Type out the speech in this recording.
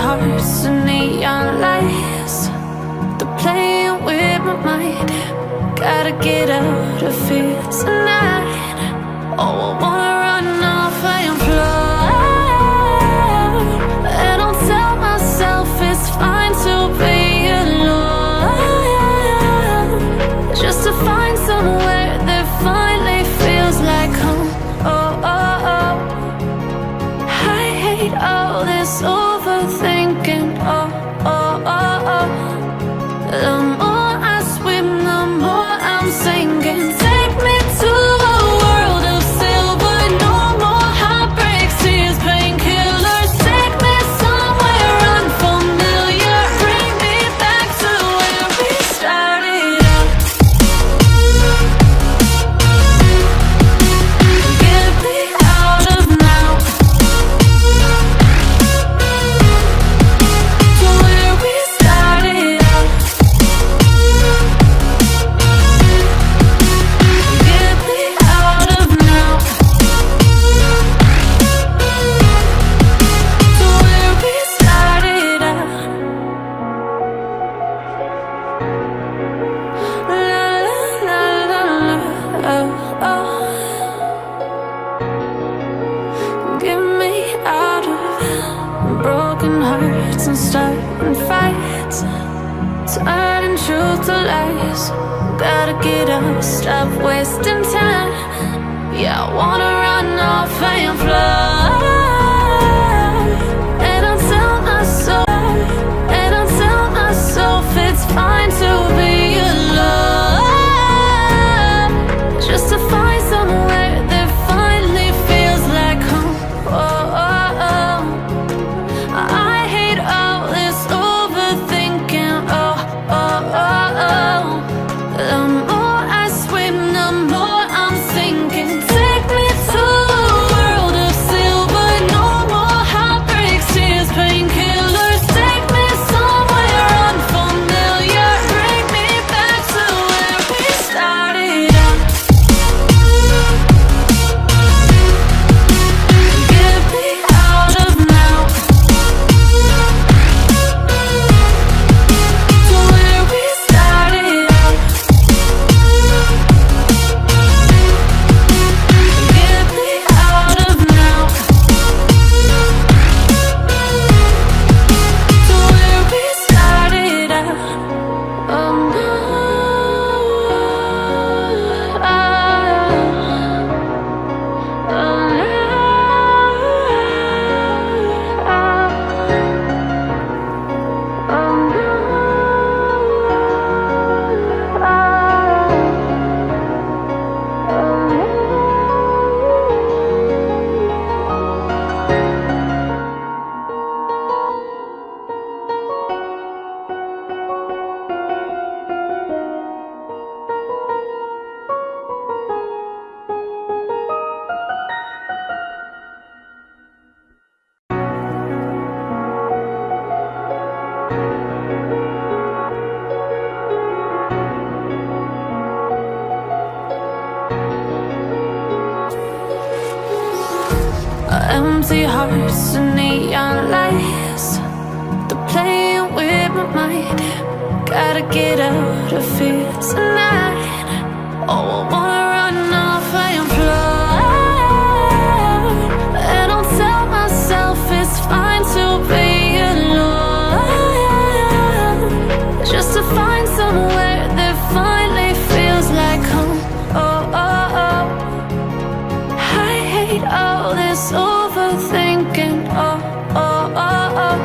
hearts and neon lights, they're playing with my mind. Gotta get out of here tonight. Oh, I wanna run off and fly, and I'll tell myself it's fine to be alone, just to find somewhere that finally feels like home. Oh, oh, oh. I hate all this overthinking. Oh, oh, oh, oh. The more I swim, the more I'm sinking. Take me to a world of silver. No more heartbreaks, tears, painkillers. Take me somewhere unfamiliar. Bring me back to where we started out. Get me out of now, to where we started out. Get me out of now, to where we started out. La la la la, oh, oh. Get me out of broken hearts and starting fights, turning truth to lies. Gotta get up, stop wasting time. Yeah, I wanna run off and fly, and I'll tell myself it's fine to be alone, just to find somewhere that finally feels like home. Oh, oh, oh. I hate all this overthinking. Oh, oh, oh, oh. The more I swim, the more I'm sinking. Take me to a world of silver. No more heartbreaks, tears, painkillers. Take me somewhere unfamiliar. Bring me back to where we started out. Get me out of now, to where we started out. Get me out of now, to where we started out. Oh no, empty hearts and neon lights, they're playing with my mind. Gotta get out of here tonight. Oh, I wanna run off and fly, and I'll tell myself it's fine to be alone, just to find somewhere that finally feels like home. Oh, oh, oh. I hate all this overthinking. Oh, oh, oh, oh.